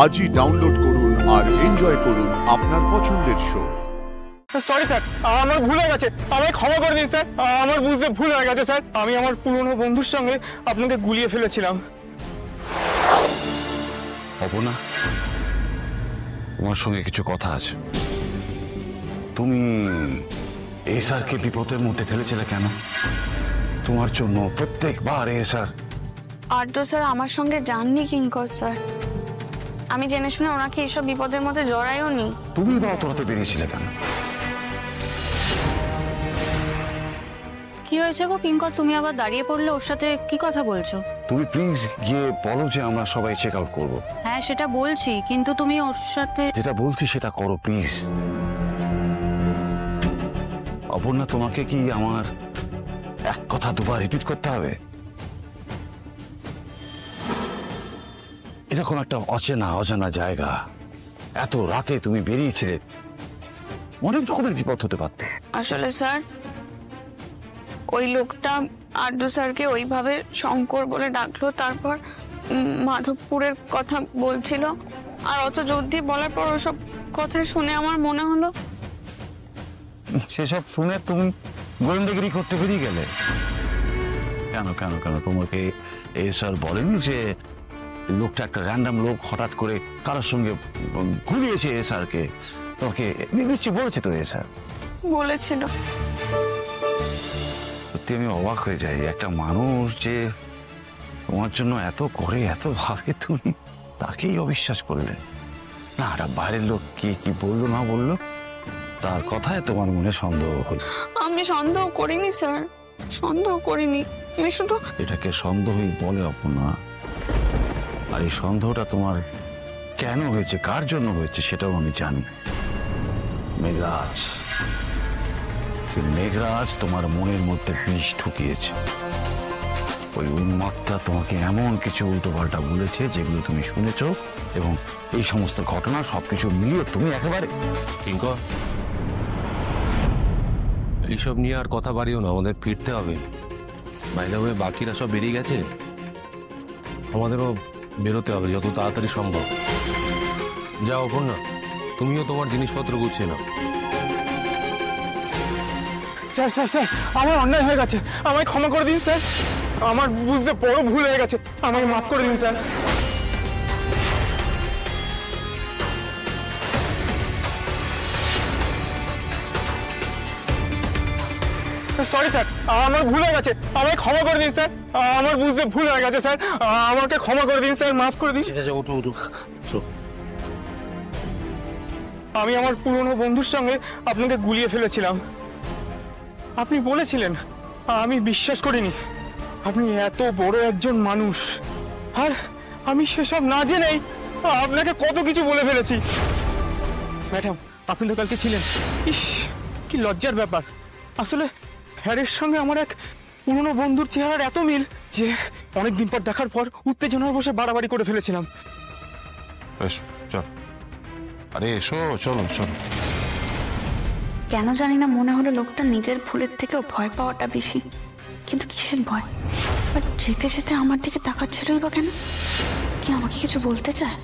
আজই ডাউনলোড করুন আর এনজয় করুন আপনার পছন্দের শো। সরি স্যার, আমার ভুল হয়ে গেছে, আমায় ক্ষমা করে দিন স্যার। আমার বুঝতে ভুল হয়ে গেছে স্যার। আমি আমার পুরনো বন্ধুর সঙ্গে আপনাকে গুলিয়ে ফেলেছিলাম। অপর্ণা, তোমার সঙ্গে কিছু কথা আছে। তুমি এই স্যারকে বিপদের মধ্যে ফেলেছিলে কেন? তোমার জন্য প্রত্যেকবার এই স্যার আর্য স্যার আমার সঙ্গে যাননি কিঙ্কর স্যার। আমি জেনে শুনে ওনাকে এইসব বিপদের মধ্যে জড়াইও নি। তুমি বা অতরাতে বেরিয়েছিলে কেন? কি হয়েছে গো কিঙ্কর, তুমি আবার দাঁড়িয়ে পড়লে? ওর সাথে কি কথা বলছো? তুমি প্লিজ গিয়ে বলো যে আমরা সবাই চেক আউট করবো। হ্যাঁ সেটা বলছি, কিন্তু তুমি ওর সাথে। যেটা বলছি সেটা করো প্লিজ। অপর্ণা, তোমাকে কি আমার এক কথা দুবার রিপিট করতে হবে? এরকম একটা অজানা জায়গা, এত রাতে তুমি বেরিয়েছিলে, অনেক রকমের বিপদ হতে পারত। আসলে স্যার, ওই লোকটা আর্য স্যারকে ওইভাবে শঙ্কর বলে ডাকলো, তারপর মাধবপুরের কথা বলছিল, আর অত জোর দিয়ে বলার পর ওসব কথা শুনে আমার মনে হলো। সেসব শুনে তুমি গোয়েন্দাগিরি করতে বেরিয়ে গেলে কেন? কেন কেন তোমাকে এই স্যার বলেনি যে লোকটা একটা র্যান্ডাম লোক হঠাৎ করে কারোর সঙ্গে ঘুরিয়েছে এ স্যারকে? তোমাকে নিশ্চয়ই বলেছে তো এ স্যার? বলেছিল। সত্যি আমি অবাক হয়ে যাই, একটা মানুষ যে তোমার জন্য এত করে এত ভাবে, তুমি তাকেই অবিশ্বাস করলে। না, একটা বাইরের লোক কি কি বললো না বললো, তার কথায় তোমার মনে সন্দেহ হলো। আমি সন্দেহ করিনি স্যার, সন্দেহ করিনি। আমি শুধু এটাকে সন্দেহই বলে অপর্ণা। আর এই সন্দেহটা তোমার কেন হয়েছে, কার জন্য হয়েছে, সেটাও আমি জানি। মেঘরাজ, মেঘরাজ তোমার মনের মধ্যে বিষ ঢুকিয়েছে। ওই উন্মাদটা তোমাকে এমন কিছু উল্টোপাল্টা বলেছে যেগুলো তুমি শুনেছো, এবং এই সমস্ত ঘটনা সবকিছু মিলিয়ে তুমি একেবারে। কিঙ্কর, এইসব নিয়ে আর কথা বাড়িও না, আমাদের ফিরতে হবে। বাইরে হয়ে বাকিরা সব বেরিয়ে গেছে, আমাদেরও বেরোতে হবে যত তাড়াতাড়ি সম্ভব। যাও অপর্ণা, তুমিও তোমার জিনিসপত্র গুছিয়ে নাও। স্যার স্যার স্যার, আমার অন্যায় হয়ে গেছে, আমায় ক্ষমা করে দিন স্যার। আমার বুঝতে বড় ভুল হয়ে গেছে, আমাকে মাফ করে দিন স্যার। সরি স্যার, আমার ভুল হয়ে গেছে, আমায় ক্ষমা করে দিন স্যার। আমার বুঝতে ভুল হয়ে গেছে স্যার, আমাকে ক্ষমা করে দিন স্যার, মাফ করে দিন। ঠিক আছে, উঠো উঠো। আমি আমার পুরনো বন্ধুর সঙ্গে আপনাকে গুলিয়ে ফেলেছিলাম। আপনি বলেছিলেন, আমি বিশ্বাস করিনি। আপনি এত বড় একজন মানুষ, আর আমি সেসব না জেনেই আপনাকে কত কিছু বলে ফেলেছি। ম্যাডাম, আপনি তো কালকে ছিলেন। ইস, কি লজ্জার ব্যাপার। আসলে হ্যারের সঙ্গে আমার এক পুরনো বন্ধুর চেহারার এত মিল যে অনেকদিন পর দেখার পর উত্তেজনার বসে বাড়াবাড়ি করে ফেলেছিলাম। চল, আরে এসো, চলো চলো। কেন জানি না মনে হলো লোকটা নিজের ভুলের থেকেও ভয় পাওয়াটা বেশি। কিন্তু কিসের ভয়? বাট যেতে যেতে আমার দিকে তাকাচ্ছিলই বা কেন? কি আমাকে কিছু বলতে চায়?